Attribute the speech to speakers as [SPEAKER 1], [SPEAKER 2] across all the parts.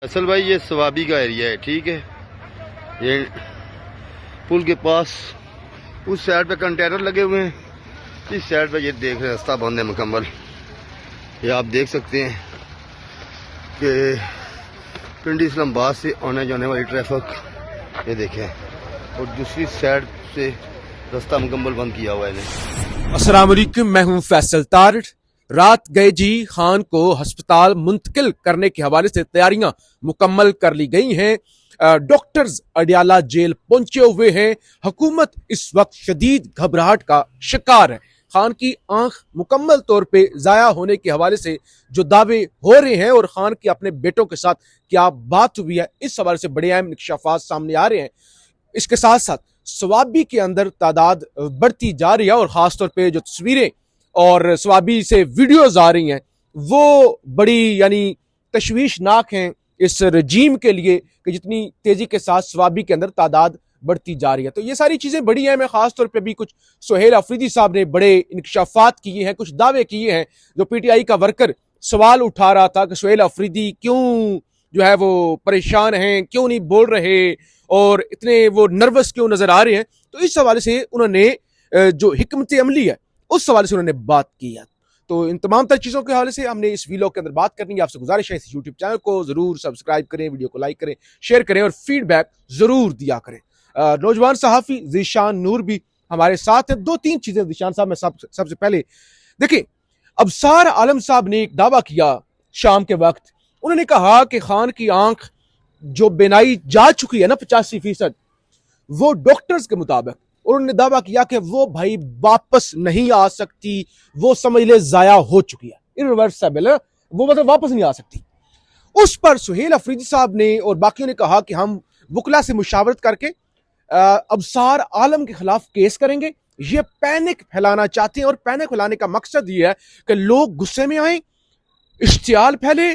[SPEAKER 1] असल भाई ये सवाबी का एरिया है, ठीक है। ये पुल के पास उस साइड पे कंटेनर लगे हुए हैं, इस साइड पे ये देख रहे हैं रास्ता बंद है मुकम्मल। ये आप देख सकते हैं कि पिंडी इस्लामाबाद से आने जाने वाली ट्रैफिक ये देखें, और दूसरी साइड से रास्ता मुकम्मल बंद किया हुआ है इन्हें।
[SPEAKER 2] अस्सलाम वालेकुम, मैं हूं फैसल तारड़। रात गए जी खान को अस्पताल मुंतकिल करने के हवाले से तैयारियां मुकम्मल कर ली गई हैं। डॉक्टर्स अडियाला जेल पहुंचे हुए हैं। हुकूमत इस वक्त शदीद घबराहट का शिकार है। खान की आंख मुकम्मल तौर पे जाया होने के हवाले से जो दावे हो रहे हैं और खान के अपने बेटों के साथ क्या बात हुई है, इस हवाले से बड़े अहम इंकशाफात सामने आ रहे हैं। इसके साथ साथ सवाबी के अंदर तादाद बढ़ती जा रही है और खासतौर पे जो तस्वीरें और सवाबी से वीडियोज आ रही हैं वो बड़ी यानी तशवीशनाक हैं इस रजीम के लिए कि जितनी तेजी के साथ सवाबी के अंदर तादाद बढ़ती जा रही है। तो ये सारी चीजें बड़ी हैं। मैं खास तौर पे भी कुछ सुहेल अफरीदी साहब ने बड़े इंकशाफात किए हैं, कुछ दावे किए हैं। जो पीटीआई का वर्कर सवाल उठा रहा था कि सुहेल अफरीदी क्यों जो है वो परेशान हैं, क्यों नहीं बोल रहे और इतने वो नर्वस क्यों नजर आ रहे हैं, तो इस हवाले से उन्होंने जो हिकमत अमली है उस हवाले से उन्होंने बात की है। तो इन तमाम तर चीज़ों के हवाले से हमने इस वीडियो के अंदर बात करनी है। आपसे गुजारिश है इस यूट्यूब चैनल को जरूर सब्सक्राइब करें, वीडियो को लाइक करें, शेयर करें और फीडबैक जरूर दिया करें। नौजवान सहाफ़ी ज़ीशान नूर भी हमारे साथ हैं। 2-3 चीज़ें ज़ीशान साहब, मैं सबसे पहले देखिए, अबसार आलम साहब ने एक दावा किया शाम के वक्त। उन्होंने कहा कि खान की आंख जो बेनाई जा चुकी है ना 85%, वो डॉक्टर्स के मुताबिक, उन्होंने दावा किया कि वो भाई वापस नहीं आ सकती, वो समझ ले जाया हो चुकी है, इरिवर्सिबल है, वो मतलब वापस नहीं आ सकती। उस पर सुहेल अफरीदी साहब ने और बाकियों ने कहा कि हम वकला से मुशावरत करके अबसार आलम के खिलाफ केस करेंगे। ये पैनिक फैलाना चाहते हैं और पैनिक फैलाने का मकसद ये है कि लोग गुस्से में आए, इश्तियाल फैले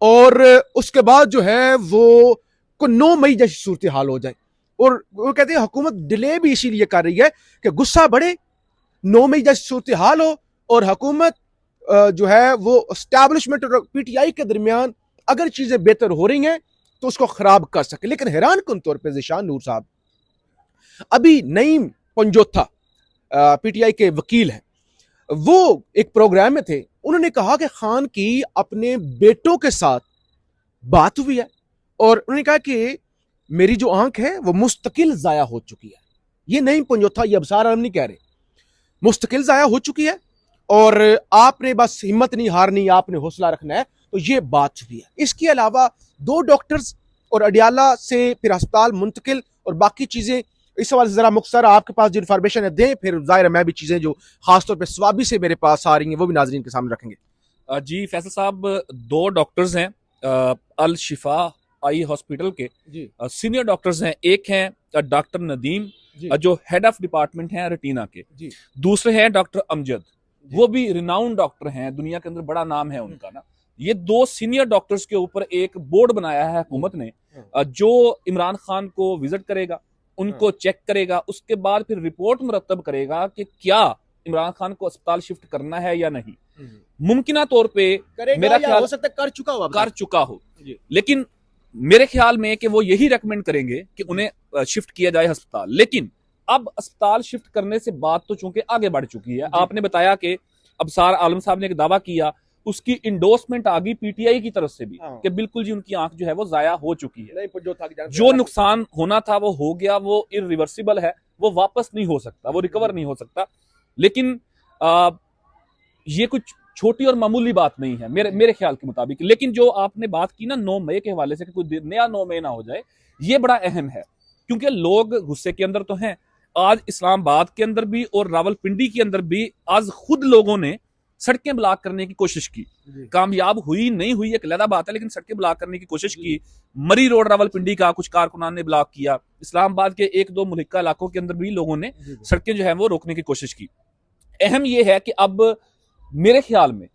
[SPEAKER 2] और उसके बाद जो है वो को 9 मई जैसी सूरत हाल हो जाए। और वो कहते हैं हुकूमत डिले भी इसीलिए कर रही है कि गुस्सा बढ़े, 9 मई जैसी सूरत हाल हो और हुकूमत जो है वो एस्टैब्लिशमेंट और पीटीआई के दरमियान अगर चीजें बेहतर हो रही हैं तो उसको खराब कर सके। लेकिन हैरान कुन तौर पर ज़ीशान नूर साहब, अभी नईम पंजोथा पीटीआई के वकील हैं, वो एक प्रोग्राम में थे। उन्होंने कहा कि खान की अपने बेटों के साथ बात हुई है और उन्होंने कहा कि मेरी जो आंख है वो मुस्तकिल जाया हो चुकी है। ये नहीं पंजोथा, ये अबसार आलम नहीं कह रहे, मुस्तकिल जाया हो चुकी है और आपने बस हिम्मत नहीं हारनी, आपने हौसला रखना है। तो ये बात हुई है। इसके अलावा 2 डॉक्टर्स और अडियाला से फिर अस्पताल मुंतकिल और बाकी चीजें, इस हवाले से जरा मुख्तसर आपके पास जो इन्फॉर्मेशन है दें, फिर जाहिर है मैं भी चीजें जो खासतौर पर स्वाबी से मेरे पास आ रही हैं वो भी नाजरीन के सामने रखेंगे।
[SPEAKER 3] जी फैसल साहब, 2 डॉक्टर्स हैं अल शिफा आई हॉस्पिटल के सीनियर डॉक्टर्स हैं। एक हैं डॉक्टर नदीम जो हेड ऑफ डिपार्टमेंट हैं रेटिना के, दूसरे हैं डॉक्टर अमजद, वो भी रिनाउंड डॉक्टर हैं, दुनिया के अंदर बड़ा नाम है उनका ना। ये 2 सीनियर डॉक्टर्स के ऊपर एक बोर्ड बनाया है हुकूमत ने जो इमरान खान को विजिट करेगा, उनको चेक करेगा, उसके बाद फिर रिपोर्ट मुरतब करेगा कि क्या इमरान खान को अस्पताल शिफ्ट करना है या नहीं। मुमकिन तौर पर मेरा ख्याल हो सकता है कर चुका हो, लेकिन मेरे ख्याल में कि वो यही रेकमेंड करेंगे कि उन्हें शिफ्ट किया जाए अस्पताल। लेकिन अब अस्पताल शिफ्ट करने से बात तो चूंकि आगे बढ़ चुकी है। आपने बताया कि अबसार आलम साहब ने एक दावा किया, उसकी इंडोर्समेंट आ गई पीटीआई की तरफ से भी कि बिल्कुल जी उनकी आंख जो है वो जाया हो चुकी है, जो नुकसान होना था वो हो गया, वो इरिवर्सिबल है, वो वापस नहीं हो सकता, वो रिकवर नहीं हो सकता। लेकिन ये कुछ छोटी और मामूली बात नहीं है मेरे ख्याल के मुताबिक। लेकिन जो आपने बात की ना 9 मई के हवाले से कि कोई नया 9 मई ना हो जाए, ये बड़ा अहम है क्योंकि लोग गुस्से के अंदर तो हैं। आज इस्लामाबाद के अंदर भी और रावलपिंडी के अंदर भी आज खुद लोगों ने सड़कें ब्लॉक करने की कोशिश की, कामयाब हुई नहीं हुई एक अलग बात है, लेकिन सड़कें ब्लॉक करने की कोशिश की। मरी रोड रावलपिंडी का कुछ कारकुनान ने ब्लॉक किया। इस्लामाबाद के 1-2 मुल्का इलाकों के अंदर भी लोगों ने सड़कें जो है वो रोकने की कोशिश की। अहम यह है कि अब मेरे ख्याल में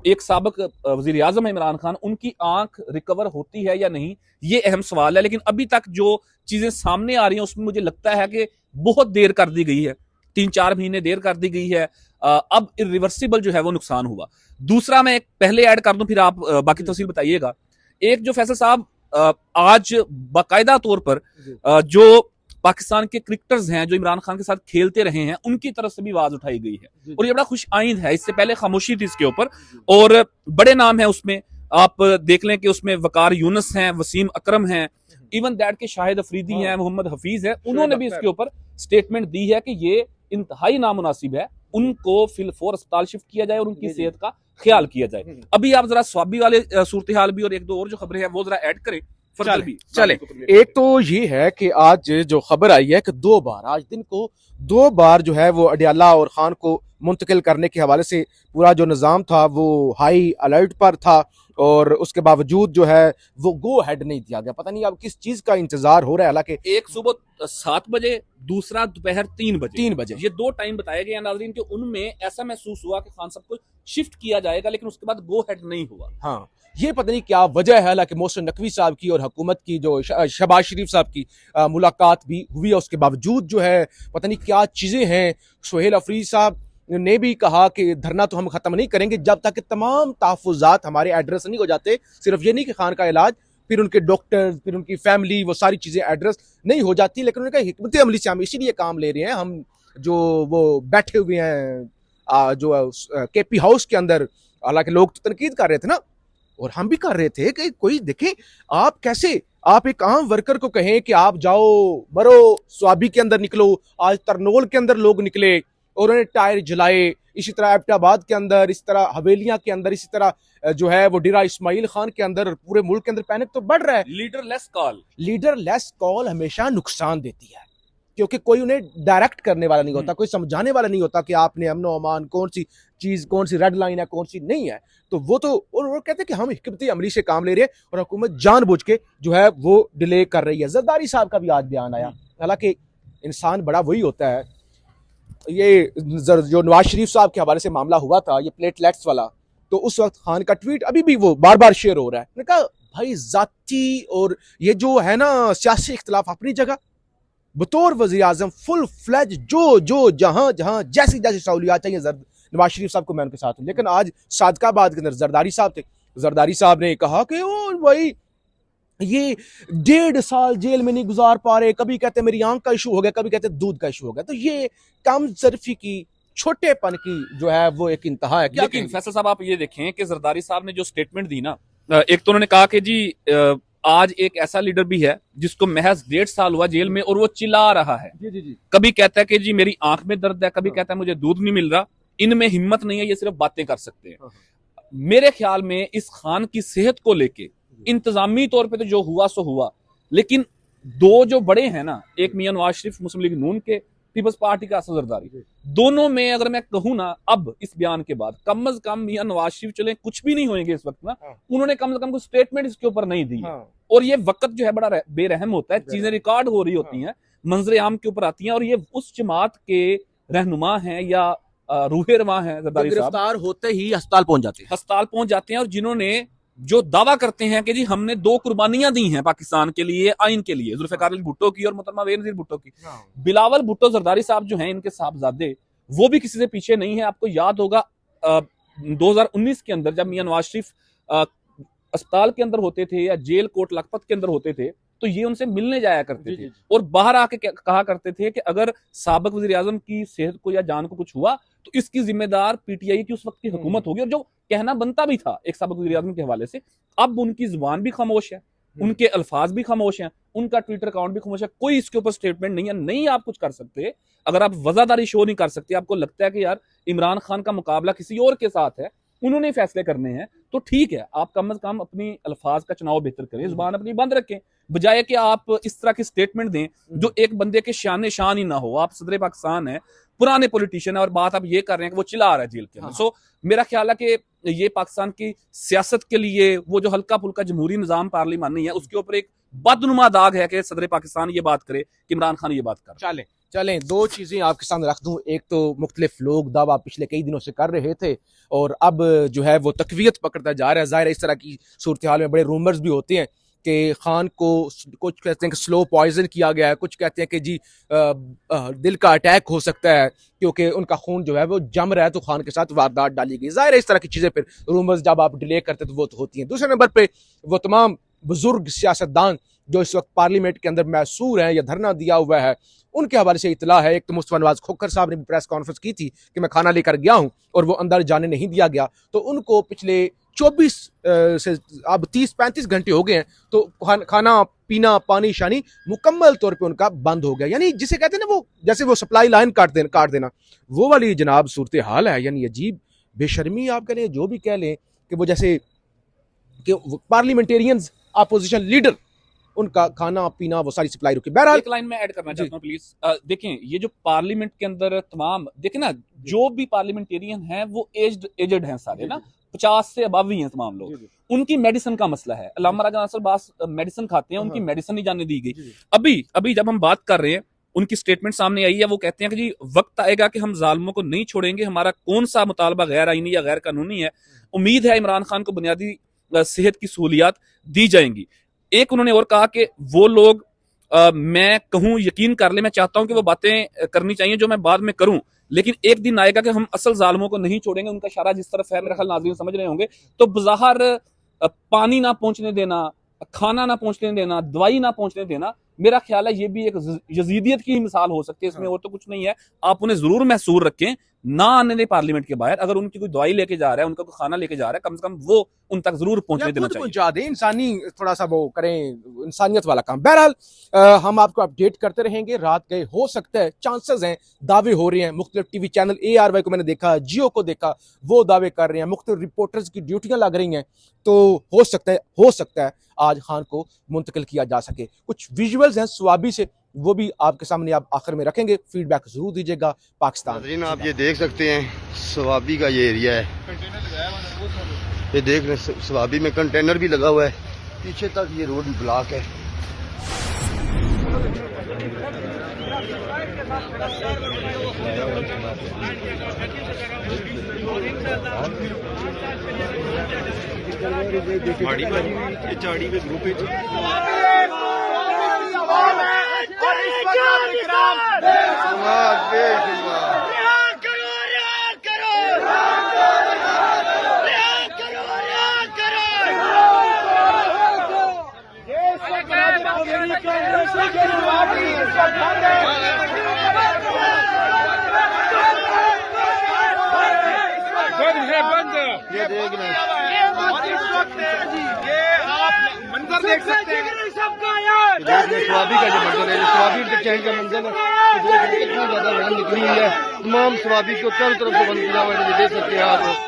[SPEAKER 3] एक साबिक वजीर आजम इमरान खान, उनकी आंख रिकवर होती है या नहीं, ये अहम सवाल है। लेकिन अभी तक जो चीजें सामने आ रही हैं उसमें मुझे लगता है कि बहुत देर कर दी गई है, 3-4 महीने देर कर दी गई है। अब इरिवर्सिबल जो है वो नुकसान हुआ। दूसरा मैं पहले ऐड कर दूं फिर आप बाकी तफसील बताइएगा। एक जो फैसल साहब आज बाकायदा तौर पर जो पाकिस्तान के क्रिकेटर्स हैं जो इमरान खान के साथ खेलते रहे हैं उनकी तरफ से भी आवाज उठाई गई है और ये बड़ा खुश आइंद है। इससे पहले खामोशी थी इसके ऊपर और बड़े नाम है उसमें, आप देख लें कि उसमें वकार यूनुस हैं, वसीम अकरम हैं, इवन दैट के शाहिद अफरीदी हैं, मोहम्मद हफीज है, उन्होंने भी इसके ऊपर स्टेटमेंट दी है कि ये इंतहाई नामुनासिब है, उनको फिलफोर अस्पताल शिफ्ट किया जाए और उनकी सेहत का ख्याल किया जाए। अभी आप जरा स्वाबी वाले सूरत हाल भी और एक दो और जो खबरें हैं वो जरा ऐड करें।
[SPEAKER 2] चले एक तो ये है कि आज जो खबर आई है कि आज दिन को 2 बार जो है वो अडियाला और खान को मुंतकिल करने के हवाले से पूरा जो निज़ाम था वो हाई अलर्ट पर था और उसके बावजूद जो है वो गो हेड नहीं दिया गया। पता नहीं अब किस चीज का इंतजार हो रहा है। हालांकि
[SPEAKER 3] एक सुबह 7 बजे, दूसरा दोपहर 3 बजे ये 2 टाइम बताए गए हैं नाज़रीन कि उनमें ऐसा महसूस हुआ कि खान साहब को शिफ्ट किया जाएगा, लेकिन उसके बाद गो हेड नहीं हुआ।
[SPEAKER 2] हाँ, ये पता नहीं क्या वजह है। हालांकि मोहसिन नकवी साहब की और हुकूमत की जो शहबाज शरीफ साहब की मुलाकात भी हुई है, उसके बावजूद जो है पता नहीं क्या चीजें हैं। सुहेल अफरीदी साहब ने भी कहा कि धरना तो हम खत्म नहीं करेंगे जब तक कि तमाम तहफ़्फ़ुज़ात हमारे एड्रेस नहीं हो जाते। सिर्फ ये नहीं कि खान का इलाज, फिर उनके डॉक्टर्स, फिर उनकी फैमिली, वो सारी चीज़ें एड्रेस नहीं हो जाती। लेकिन उन्होंने कहा हिकमत अमली से हम इसीलिए काम ले रहे हैं, हम जो वो बैठे हुए हैं जो केपी हाउस के अंदर, हालांकि लोग तो तनकीद कर रहे थे ना, और हम भी कर रहे थे कि कोई देखें आप कैसे आप एक आम वर्कर को कहें कि आप जाओ मरो, स्वाबी के अंदर निकलो। आज तरनोल के अंदर लोग निकले और उन्होंने टायर जलाए, इसी तरह एबटाबाद के अंदर, इस तरह हवेलियां के अंदर, इसी तरह जो है वो डेरा इस्माइल खान के अंदर, पूरे मुल्क के अंदर पैनिक तो बढ़ रहा है। लीडर लेस कॉल हमेशा नुकसान देती है क्योंकि कोई उन्हें डायरेक्ट करने वाला नहीं होता, कोई समझाने वाला नहीं होता कि आपने अमनो अमान कौन सी चीज, कौन सी रेड लाइन है, कौन सी नहीं है। तो वो कहते हैं कि हम हिकमती अमली से काम ले रहे हैं और हुकूमत जानबूझ के जो है वो डिले कर रही है। जरदारी साहब का भी आज बयान आया। हालांकि इंसान बड़ा वही होता है। ये जो नवाज शरीफ साहब के हवाले से मामला हुआ था, ये प्लेटलेट्स वाला, तो उस वक्त खान का ट्वीट अभी भी वो बार बार शेयर हो रहा है। मैंने कहा भाई जाती और ये जो है ना सियासी इख्तिलाफ अपनी जगह, बतौर वज़ीर आज़म फुल फ्लैज जो जहां जहां जैसी जैसी सहूलियात चाहिए नवाज शरीफ साहब को मैं उनके साथ हूं। लेकिन आज सादकाबाद के अंदर जरदारी साहब थे, जरदारी साहब ने कहा कि ओ भाई ये 1.5 साल जेल में नहीं गुजार पा रहे, कभी कहते मेरी आंख का इशू हो गया, कभी कहते दूध का इशू हो गया। तो ये कम ज़र्फी की, छोटेपन की जो है वो एक इंतहा है।
[SPEAKER 3] लेकिन फैसल साहब आप ये देखें कि जरदारी साहब ने जो स्टेटमेंट दी ना, एक तो उन्होंने कहा कि जी आज एक ऐसा लीडर भी है जिसको महज 1.5 साल हुआ जेल में और वो चिल्ला रहा है। जी। कभी कहता है कि जी मेरी आंख में दर्द है, कभी कहता है मुझे दूध नहीं मिल रहा, इनमें हिम्मत नहीं है, ये सिर्फ बातें कर सकते हैं। मेरे ख्याल में इस खान की सेहत को लेके इंतजामी तौर पे तो जो हुआ सो हुआ, लेकिन 2 जो बड़े हैं ना, एक मियां नवाज शरीफ मुस्लिम लीग नून के, पीपल्स पार्टी का असद जरदारी, दोनों में अगर मैं कहूं ना अब इस बयान के बाद कम अज कम मियां नवाज शरीफ चले कुछ भी नहीं होंगे इस वक्त ना, उन्होंने कम से कम कोई स्टेटमेंट इसके ऊपर नहीं दी है। और ये वक्त जो है बड़ा बेरहम होता है, चीजें रिकॉर्ड हो रही होती हैं, मंजरे आम के ऊपर आती हैं, और ये उस जमात के रहनुमा हैं या रूहे रवा हैं जरदारी साहब,
[SPEAKER 2] गिरफ्तार होते ही अस्पताल पहुंच जाते हैं,
[SPEAKER 3] और जिन्होंने जो दावा करते हैं कि जी हमने 2 कुर्बानियां दी हैं पाकिस्तान के लिए, आइन के लिए, जुल्फ़िकार अली भुट्टो की और मोहतरमा बेनज़ीर भुट्टो की। बिलावल भुट्टो जरदारी साहब जो हैं, इनके साहबजादे, वो भी किसी से पीछे नहीं है। आपको याद होगा 2019 के अंदर जब मियां नवाज शरीफ अस्पताल के अंदर होते थे या जेल कोट लखपत के अंदर होते थे, तो ये उनसे मिलने जाया करते थे और बाहर आके कहा करते थे कि अगर साबिक वज़ीर आज़म की सेहत को या जान को कुछ हुआ तो इसकी जिम्मेदार पीटीआई की उस वक्त की हुकूमत होगी। और जो कहना बनता भी था एक साबिक वज़ीर आज़म के हवाले से, अब उनकी जुबान भी खामोश है, उनके अल्फाज भी खामोश हैं, उनका ट्विटर अकाउंट भी खामोश है, कोई इसके ऊपर स्टेटमेंट नहीं है। नहीं आप कुछ कर सकते, अगर आप वजादारी शो नहीं कर सकते, आपको लगता है कि यार इमरान खान का मुकाबला किसी और के साथ है, उन्होंने फैसले करने हैं, तो ठीक है, आप कम से कम अपनी अल्फाज का चुनाव बेहतर करें, जुबान अपनी बंद रखें, बजाय कि आप इस तरह की स्टेटमेंट दें जो एक बंदे के शान शान ही ना हो। आप सदर पाकिस्तान है, पुराने पॉलिटिशियन है, और बात आप ये कर रहे हैं कि वो चिल्ला रहा है जेल के अंदर। सो मेरा ख्याल है कि ये पाकिस्तान की सियासत के लिए वो जो हल्का फुल्का जमहूरी निजाम पार्लिमानी है, उसके ऊपर एक बदनुमा दाग है कि सदर पाकिस्तान ये बात करे कि इमरान खान ये बात कर।
[SPEAKER 2] चलें 2 चीज़ें आपके सामने रख दूं। एक तो मुख्तलिफ लोग दावा पिछले कई दिनों से कर रहे थे और अब जो है वो तकवीयत पकड़ता जा रहा है। ज़ाहिर है इस तरह की सूरत हाल में बड़े रूमर्स भी होते हैं कि खान को कुछ कहते हैं कि स्लो पॉइजन किया गया है, कुछ कहते हैं कि जी दिल का अटैक हो सकता है क्योंकि उनका खून जो है वो जम रहा है, तो खान के साथ वारदात डाली गई। जाहिर है इस तरह की चीज़ें फिर रूमर्स जब आप डिले करते तो वो तो होती हैं। दूसरे नंबर पे वो तमाम बुजुर्ग सियासतदान जो इस वक्त पार्लियामेंट के अंदर मैसूर हैं या धरना दिया हुआ है, उनके हवाले से इतला है। एक तो मुस्तफा नवाज खोखर साहब ने भी प्रेस कॉन्फ्रेंस की थी कि मैं खाना लेकर गया हूं और वो अंदर जाने नहीं दिया गया, तो उनको पिछले 24 से अब 30-35 घंटे हो गए हैं, तो खाना पीना पानी शानी मुकम्मल तौर पे उनका बंद हो गया। यानी जिसे कहते हैं ना वो जैसे वो सप्लाई लाइन काट देना वो वाली जनाब सूरत हाल है। यानी अजीब बेशर्मी आप कह लें, जो भी कह लें, कि वो जैसे कि पार्लियामेंटेरियंस अपोजिशन लीडर उनका खाना पीना वो सारी सप्लाई रुकी। बहरहाल
[SPEAKER 3] एक लाइन में ऐड करना चाहता हूँ प्लीज। देखें ये जो पार्लियामेंट के अंदर तमाम देखें ना, जो भी पार्लियामेंटेरियन हैं वो एजेड हैं सारे ना, 50 से अबव ही हैं तमाम लोग। उनकी मेडिसिन का मसला है। अल्लामा राजा नासिर बास मेडिसिन खाते हैं, उनकी मेडिसिन नहीं जाने दी गई। अभी जब हम बात कर रहे हैं, उनकी स्टेटमेंट सामने आई है, वो कहते हैं कि जी वक्त आएगा कि हम जालिमों को नहीं छोड़ेंगे, हमारा कौन सा मुतालबा गैर आईनी या गैर कानूनी है, उम्मीद है इमरान खान को बुनियादी सेहत की सहूलियात दी जाएंगी। एक उन्होंने और कहा कि वो लोग मैं कहूं यकीन कर ले, मैं चाहता हूं कि वो बातें करनी चाहिए जो मैं बाद में करूं, लेकिन एक दिन आएगा कि हम असल जालिमों को नहीं छोड़ेंगे। उनका इशारा जिस तरफ है, मेरा ख्याल नाज़रीन समझ रहे होंगे। तो बज़ाहिर पानी ना पहुंचने देना, खाना ना पहुंचने देना, दवाई ना पहुंचने देना, मेरा ख्याल है ये भी एक यजीदियत की मिसाल हो सकती है, इसमें और तो कुछ नहीं है। आप उन्हें जरूर महसूर रखें, ना आने दें पार्लियामेंट के बाहर। अगर उनकी कोई दवाई लेके जा रहा है, उनका कोई खाना लेके जा रहा है, कम से कम वो उन तक जरूर पहुंचने देना चाहिए।
[SPEAKER 2] पहुंचा दें, इंसानी थोड़ा सा वो करें, इंसानियत वाला काम। बहरहाल हम आपको अपडेट करते रहेंगे। रात गए, हो सकता है, चांसेस हैं, दावे हो रहे हैं, मुख्तलिफ टीवी चैनल ARY को मैंने देखा, जियो को देखा, वो दावे कर रहे हैं, मुख्तलिफ रिपोर्टर्स की ड्यूटियां लग रही हैं, तो हो सकता है आज खान को मुंतकिल किया जा सके। कुछ विजुअल्स हैं स्वाबी से, वो भी आपके सामने आप आखिर में रखेंगे, फीडबैक जरूर दीजिएगा। पाकिस्तान
[SPEAKER 1] नाज़रीन आप ये देख सकते हैं, स्वाबी का ये एरिया है, ये देख रहे हैं, स्वाबी में कंटेनर भी लगा हुआ है, पीछे तक ये रोड ब्लॉक है।
[SPEAKER 4] झाड़ी पे ग्रुप
[SPEAKER 1] ये देख रहे हैं,
[SPEAKER 4] ये आप मंजर देख सकते हैं।
[SPEAKER 1] स्वाबी का जो मंजर है, स्वाबी इंटरचेंज का मंजर है, तो देख रहे हैं कितनी ज्यादा वैन निकली हुई है, तमाम स्वाबी को चारों तरफ से बंद किया हुआ है, देख सकते हैं आप।